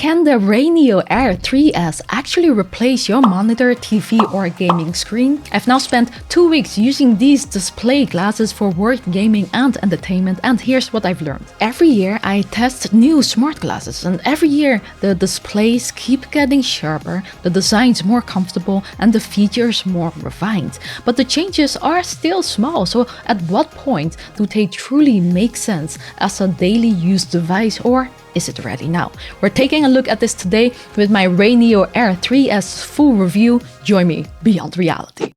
Can the RayNeo Air 3S actually replace your monitor, TV or gaming screen? I've now spent 2 weeks using these display glasses for work, gaming and entertainment, and here's what I've learned. Every year I test new smart glasses, and every year the displays keep getting sharper, the designs more comfortable and the features more refined. But the changes are still small, so at what point do they truly make sense as a daily use device, or is it ready now? We're taking a look at this today with my RayNeo Air 3S full review. Join me beyond reality.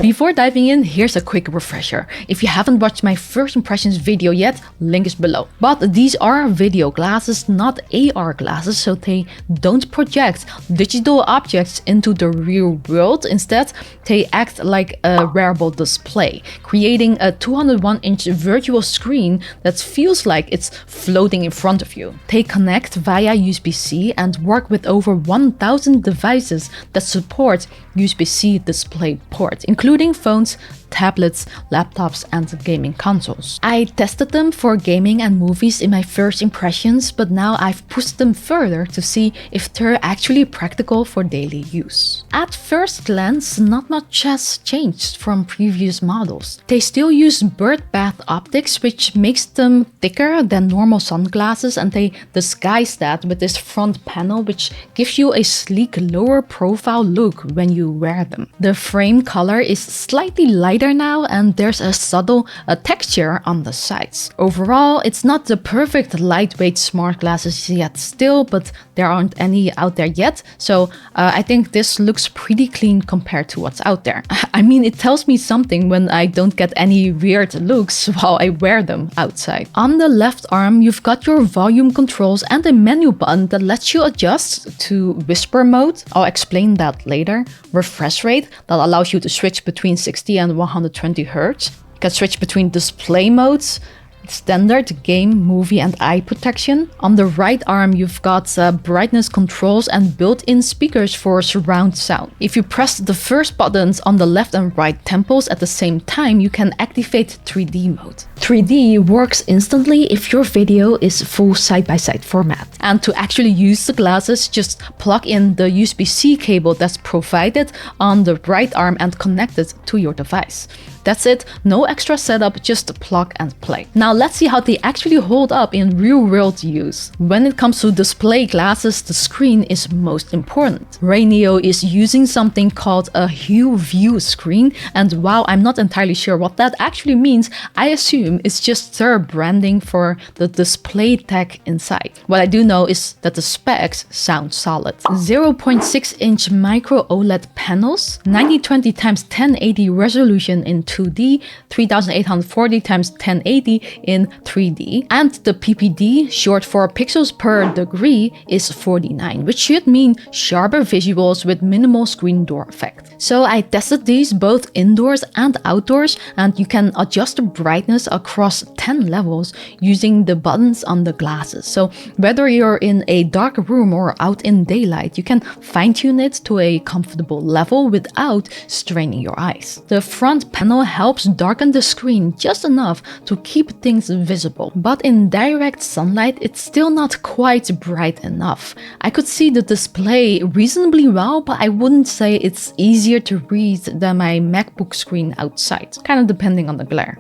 Before diving in, here's a quick refresher. If you haven't watched my first impressions video yet, link is below. But these are video glasses, not AR glasses, so they don't project digital objects into the real world. Instead, they act like a wearable display, creating a 201-inch virtual screen that feels like it's floating in front of you. They connect via USB-C and work with over 1,000 devices that support USB-C display ports, including phones, tablets, laptops and gaming consoles. I tested them for gaming and movies in my first impressions, but now I've pushed them further to see if they're actually practical for daily use. At first glance, not much has changed from previous models. They still use bird bath optics, which makes them thicker than normal sunglasses, and they disguise that with this front panel, which gives you a sleek lower profile look when you wear them. The frame color is slightly lighter now, and there's a subtle texture on the sides. Overall, it's not the perfect lightweight smart glasses yet still, but there aren't any out there yet, so I think this looks pretty clean compared to what's out there. I mean, it tells me something when I don't get any weird looks while I wear them outside. On the left arm, you've got your volume controls and a menu button that lets you adjust to whisper mode. I'll explain that later. Refresh rate, that allows you to switch between 60 and 120 Hz. You can switch between display modes, standard, game, movie and eye protection. On the right arm you've got brightness controls and built-in speakers for surround sound. If you press the first buttons on the left and right temples at the same time, you can activate 3D mode. 3D works instantly if your video is full side-by-side format. And to actually use the glasses, just plug in the USB-C cable that's provided on the right arm and connect it to your device. That's it, no extra setup, just plug and play. Now let's see how they actually hold up in real-world use. When it comes to display glasses, the screen is most important. RayNeo is using something called a Hue View screen, and while I'm not entirely sure what that actually means, I assume it's just their branding for the display tech inside. What I do know is that the specs sound solid. 0.6-inch micro OLED panels, 9020x1080 resolution in 2D, 3840x1080 in 3D, and the PPD, short for pixels per degree, is 49, which should mean sharper visuals with minimal screen door effect. So I tested these both indoors and outdoors, and you can adjust the brightness across 10 levels using the buttons on the glasses. So whether you're in a dark room or out in daylight, you can fine-tune it to a comfortable level without straining your eyes. The front panel helps darken the screen just enough to keep things visible, but in direct sunlight it's still not quite bright enough. I could see the display reasonably well, but I wouldn't say it's easier to read than my MacBook screen outside, kind of depending on the glare.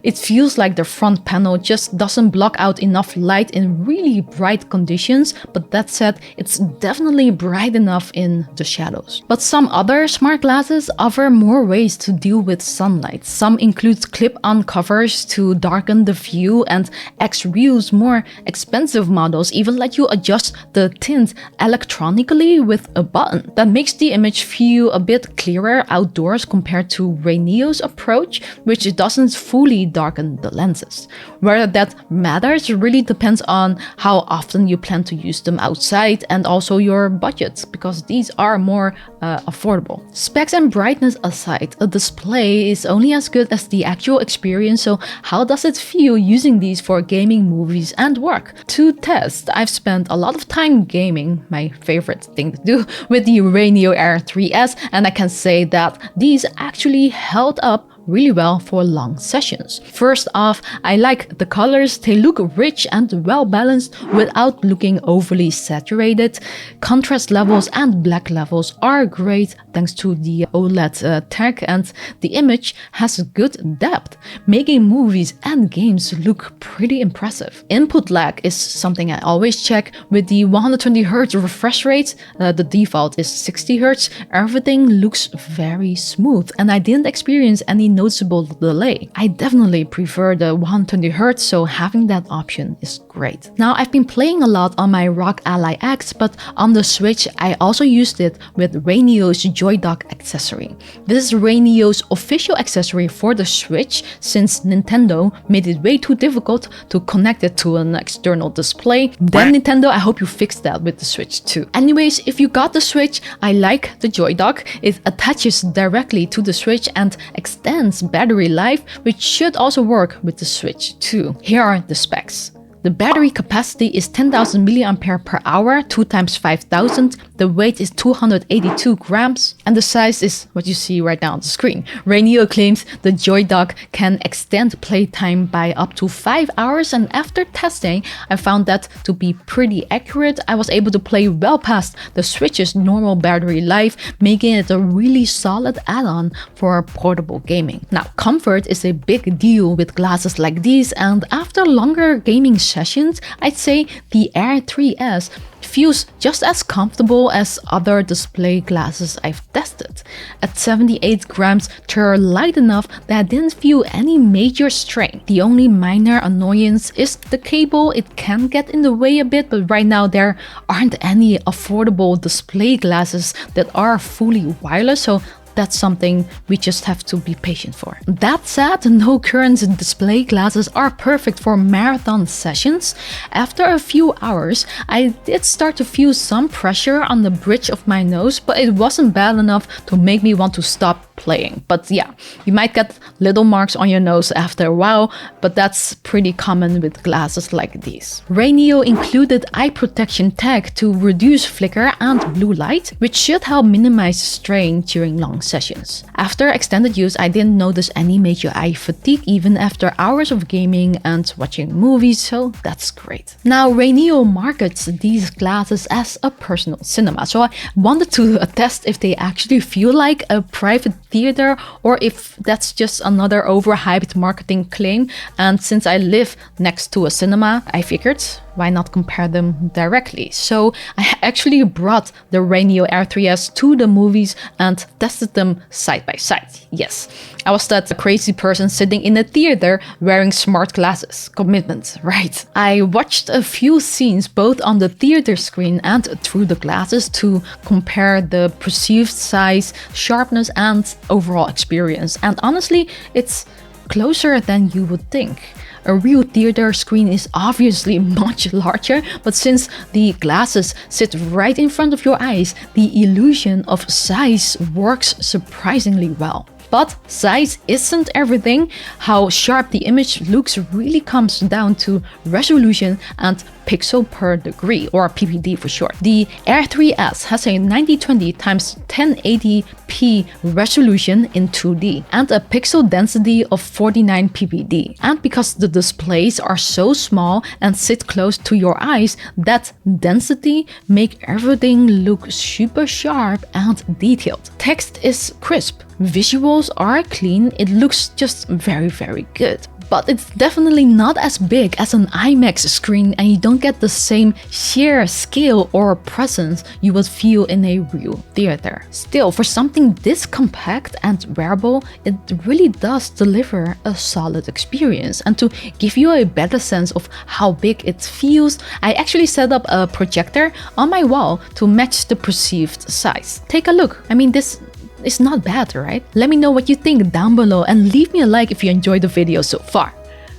It feels like the front panel just doesn't block out enough light in really bright conditions, but that said, it's definitely bright enough in the shadows. But some other smart glasses offer more ways to deal with sunlight. Some include clip-on covers to darken the view, and X-Real's more expensive models even let you adjust the tint electronically with a button. That makes the image feel a bit clearer outdoors compared to RayNeo's approach, which doesn't fully darken the lenses. Whether that matters really depends on how often you plan to use them outside and also your budget, because these are more affordable. Specs and brightness aside, a display is only as good as the actual experience, so how does it feel using these for gaming, movies and work? To test, I've spent a lot of time gaming, my favorite thing to do, with the RayNeo Air 3S, and I can say that these actually held up really well for long sessions. First off, I like the colors. They look rich and well balanced without looking overly saturated. Contrast levels and black levels are great thanks to the OLED tech, and the image has good depth, making movies and games look pretty impressive. Input lag is something I always check. With the 120Hz refresh rate, the default is 60Hz, everything looks very smooth and I didn't experience any noticeable delay. I definitely prefer the 120Hz, so having that option is great. Now, I've been playing a lot on my ROG Ally X, but on the Switch I also used it with RayNeo's Joy Dock accessory. This is RayNeo's official accessory for the Switch, since Nintendo made it way too difficult to connect it to an external display. Then Nintendo, I hope you fixed that with the Switch too. Anyways, if you got the Switch, I like the Joy Dock. It attaches directly to the Switch and extends battery life, which should also work with the Switch too. Here are the specs. The battery capacity is 10,000 mAh, 2 times 5,000. The weight is 282 grams, and the size is what you see right now on the screen. RayNeo claims the Joy Dock can extend playtime by up to 5 hours, and after testing, I found that to be pretty accurate. I was able to play well past the Switch's normal battery life, making it a really solid add-on for portable gaming. Now, comfort is a big deal with glasses like these, and after longer gaming sessions, I'd say the Air 3S feels just as comfortable as other display glasses I've tested. At 78 grams, they're light enough that I didn't feel any major strain. The only minor annoyance is the cable. It can get in the way a bit, but right now there aren't any affordable display glasses that are fully wireless, so that's something we just have to be patient for. That said, no current display glasses are perfect for marathon sessions. After a few hours, I did start to feel some pressure on the bridge of my nose, but it wasn't bad enough to make me want to stop playing. But yeah, you might get little marks on your nose after a while, but that's pretty common with glasses like these. RayNeo included eye protection tech to reduce flicker and blue light, which should help minimize strain during long sessions. After extended use, I didn't notice any major eye fatigue even after hours of gaming and watching movies, so that's great. Now, RayNeo markets these glasses as a personal cinema, so I wanted to test if they actually feel like a private theater or if that's just another overhyped marketing claim. And since I live next to a cinema, I figured why not compare them directly. So I actually brought the RayNeo Air 3S to the movies and tested them side by side. Yes, I was that crazy person sitting in a theater wearing smart glasses. Commitment, right? I watched a few scenes both on the theater screen and through the glasses to compare the perceived size, sharpness, and overall experience. And honestly, it's closer than you would think. A real theater screen is obviously much larger, but since the glasses sit right in front of your eyes, the illusion of size works surprisingly well. But size isn't everything. How sharp the image looks really comes down to resolution and pixel per degree, or PPD for short. The Air 3S has a 9020 x 1080p resolution in 2D and a pixel density of 49 ppd. And because the displays are so small and sit close to your eyes, that density makes everything look super sharp and detailed. Text is crisp, visuals are clean, it looks just very good. But it's definitely not as big as an IMAX screen, and you don't get the same sheer scale or presence you would feel in a real theater. Still, for something this compact and wearable, it really does deliver a solid experience. And to give you a better sense of how big it feels, I actually set up a projector on my wall to match the perceived size. Take a look. I mean, this is not bad, right? Let me know what you think down below and leave me a like if you enjoyed the video so far,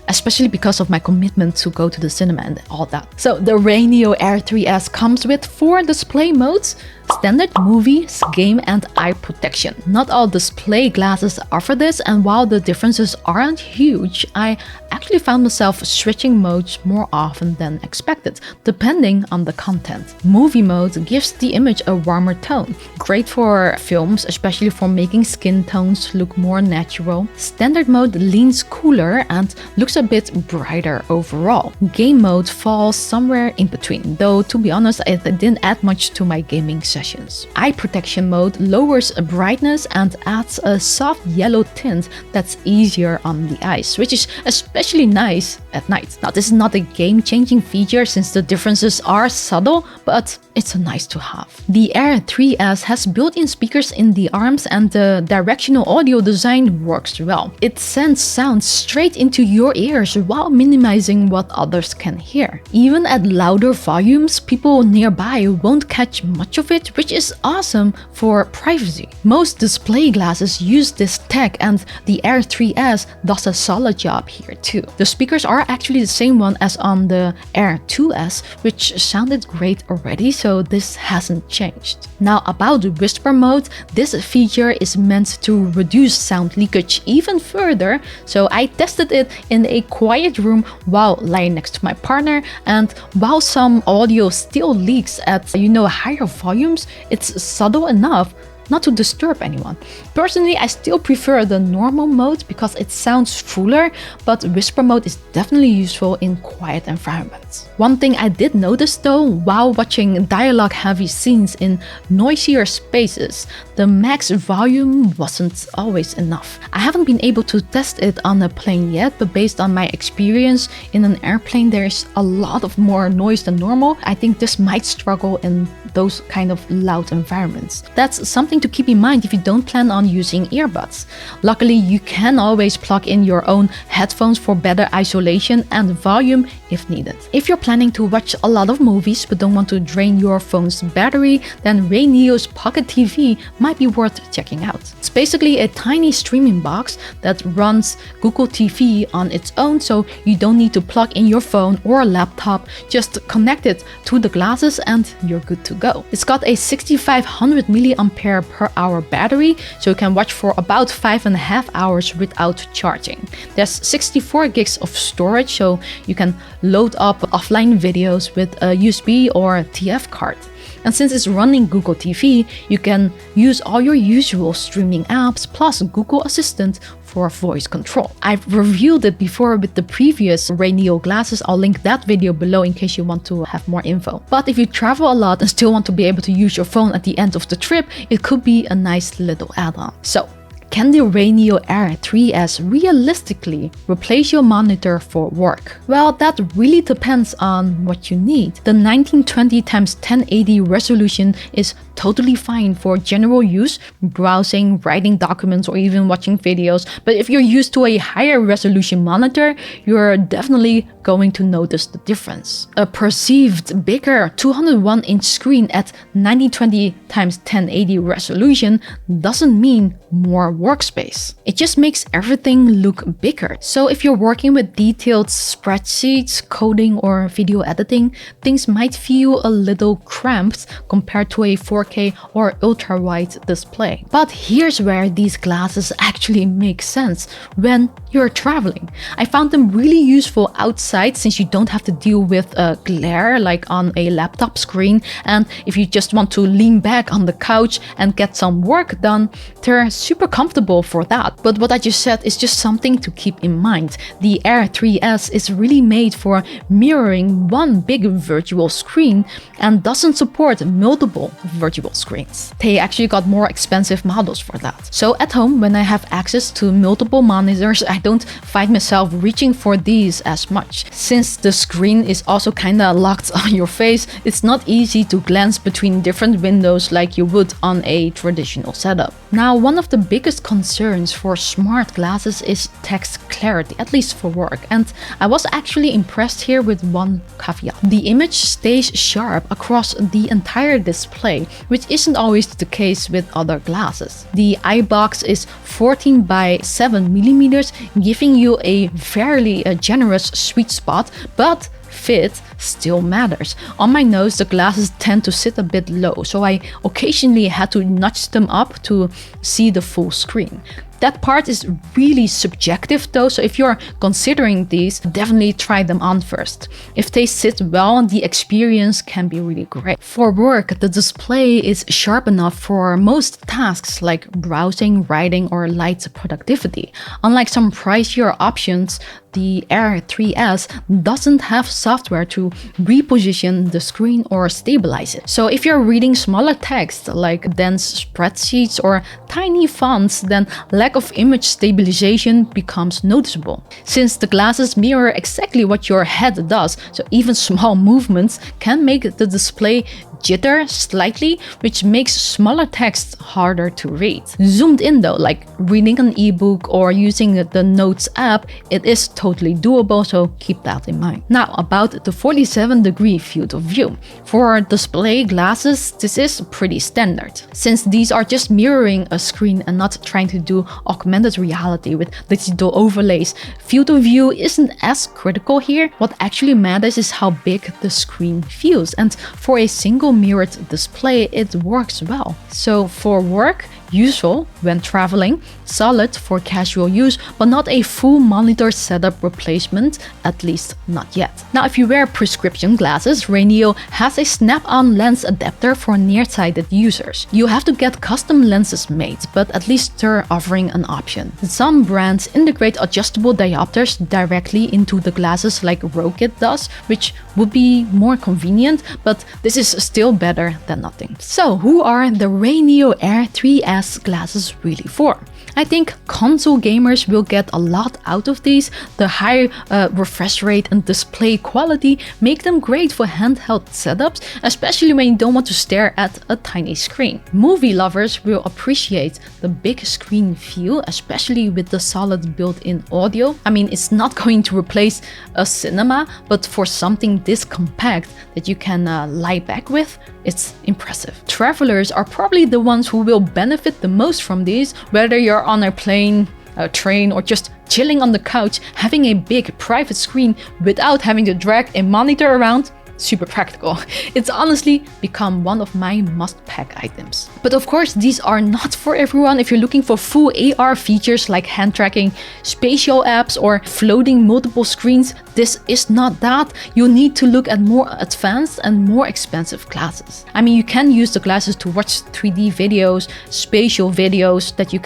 especially because of my commitment to go to the cinema and all that. So the RayNeo Air 3S comes with 4 display modes. Standard movies, game and eye protection. Not all display glasses offer this, and while the differences aren't huge, I actually found myself switching modes more often than expected, depending on the content. Movie mode gives the image a warmer tone, great for films, especially for making skin tones look more natural. Standard mode leans cooler and looks a bit brighter overall. Game mode falls somewhere in between, though to be honest, it didn't add much to my gaming sessions. Eye protection mode lowers brightness and adds a soft yellow tint that's easier on the eyes, which is especially nice at night. Now, this is not a game-changing feature since the differences are subtle, but it's nice to have. The Air 3S has built-in speakers in the arms and the directional audio design works well. It sends sound straight into your ears while minimizing what others can hear. Even at louder volumes, people nearby won't catch much of it, which is awesome for privacy. Most display glasses use this tech, and the Air 3S does a solid job here too. The speakers are actually the same one as on the Air 2S, which sounded great already, so this hasn't changed. Now about whisper mode, this feature is meant to reduce sound leakage even further, so I tested it in a quiet room while lying next to my partner, and while some audio still leaks at, higher volumes, it's subtle enough not to disturb anyone. Personally, I still prefer the normal mode because it sounds fuller, but whisper mode is definitely useful in quiet environments. One thing I did notice though, while watching dialogue-heavy scenes in noisier spaces, the max volume wasn't always enough. I haven't been able to test it on a plane yet, but based on my experience in an airplane, there's a lot of more noise than normal. I think this might struggle in those kind of loud environments. That's something to keep in mind if you don't plan on using earbuds. Luckily, you can always plug in your own headphones for better isolation and volume if needed. If you're planning to watch a lot of movies but don't want to drain your phone's battery, then RayNeo's Pocket TV might be worth checking out. It's basically a tiny streaming box that runs Google TV on its own, so you don't need to plug in your phone or laptop, just connect it to the glasses and you're good to go. It's got a 6500 milliampere per hour battery, so you can watch for about 5.5 hours without charging. There's 64 gigs of storage, so you can load up offline videos with a USB or TF card. And since it's running Google TV, you can use all your usual streaming apps plus Google Assistant for voice control. I've reviewed it before with the previous RayNeo glasses. I'll link that video below in case you want to have more info. But if you travel a lot and still want to be able to use your phone at the end of the trip, it could be a nice little add-on. So, can the RayNeo Air 3S realistically replace your monitor for work? Well, that really depends on what you need. The 1920x1080 resolution is totally fine for general use, browsing, writing documents, or even watching videos. But if you're used to a higher resolution monitor, you're definitely going to notice the difference. A perceived bigger 201-inch screen at 1920x1080 resolution doesn't mean more workspace. It just makes everything look bigger. So if you're working with detailed spreadsheets, coding, or video editing, things might feel a little cramped compared to a 4K or ultra-wide display. But here's where these glasses actually make sense when you're traveling. I found them really useful outside since you don't have to deal with glare like on a laptop screen, and if you just want to lean back on the couch and get some work done, they're super comfortable for that. But what I just said is just something to keep in mind. The Air 3S is really made for mirroring one big virtual screen and doesn't support multiple virtual screens. They actually got more expensive models for that. So at home, when I have access to multiple monitors, I don't find myself reaching for these as much. Since the screen is also kinda locked on your face, it's not easy to glance between different windows like you would on a traditional setup. Now, one of the biggest concerns for smart glasses is text clarity, at least for work, and I was actually impressed here with one caveat. The image stays sharp across the entire display, which isn't always the case with other glasses. The eye box is 14 by 7 millimeters, giving you a fairly generous sweet spot, but fit still matters. On my nose, the glasses tend to sit a bit low, so I occasionally had to nudge them up to see the full screen. That part is really subjective though, so if you're considering these, definitely try them on first. If they sit well, the experience can be really great. For work, the display is sharp enough for most tasks like browsing, writing, or light productivity. Unlike some pricier options, the Air 3S doesn't have software to reposition the screen or stabilize it. So if you're reading smaller text like dense spreadsheets or tiny fonts, then lack of image stabilization becomes noticeable. Since the glasses mirror exactly what your head does, so even small movements can make the display jitter slightly, which makes smaller text harder to read. Zoomed in though, like reading an ebook or using the Notes app, it is totally doable, so keep that in mind. Now about the 47-degree field of view. For display glasses, this is pretty standard. Since these are just mirroring a screen and not trying to do augmented reality with digital overlays, field of view isn't as critical here. What actually matters is how big the screen feels, and for a single mirrored display, it works well. So for work, useful when traveling, solid for casual use, but not a full monitor setup replacement, at least not yet. Now, if you wear prescription glasses, RayNeo has a snap-on lens adapter for nearsighted users. You have to get custom lenses made, but at least they're offering an option. Some brands integrate adjustable diopters directly into the glasses like Rokit does, which would be more convenient, but this is still better than nothing. So who are the RayNeo Air 3S glasses really for? I think console gamers will get a lot out of these. The high refresh rate and display quality make them great for handheld setups, especially when you don't want to stare at a tiny screen. Movie lovers will appreciate the big screen feel, especially with the solid built-in audio. I mean, it's not going to replace a cinema, but for something this compact that you can lie back with, it's impressive. Travelers are probably the ones who will benefit the most from these, whether you're on a plane, a train, or just chilling on the couch. Having a big private screen without having to drag a monitor around, super practical. It's honestly become one of my must-pack items. But of course, these are not for everyone. If you're looking for full AR features like hand tracking, spatial apps, or floating multiple screens, this is not that. You need to look at more advanced and more expensive glasses. I mean, you can use the glasses to watch 3D videos, spatial videos that you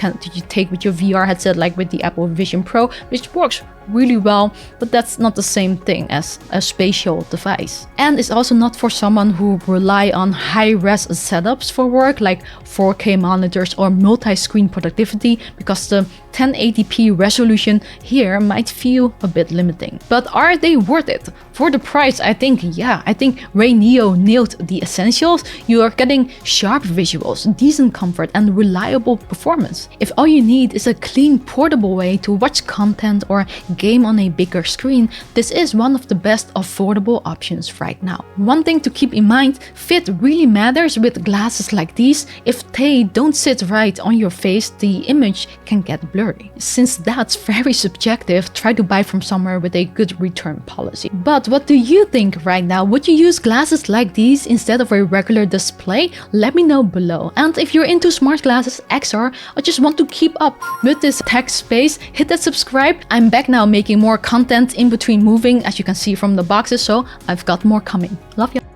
take with your VR headset, like with the Apple Vision Pro, which works really well, but that's not the same thing as a spatial device. And it's also not for someone who rely on high-res setups for work, like 4K monitors or multi-screen productivity, because the 1080p resolution here might feel a bit limiting. But are they worth it? For the price, I think RayNeo nailed the essentials. You are getting sharp visuals, decent comfort, and reliable performance. If all you need is a clean, portable way to watch content or game on a bigger screen, this is one of the best affordable options right now. One thing to keep in mind, fit really matters with glasses like these. If they don't sit right on your face, the image can get blurry. Since that's very subjective, try to buy from somewhere with a good return policy. But what do you think right now? Would you use glasses like these instead of a regular display? Let me know below. And if you're into smart glasses XR or just want to keep up with this tech space, hit that subscribe. I'm back now making more content in between moving, as you can see from the boxes, so I've got more coming. Love you.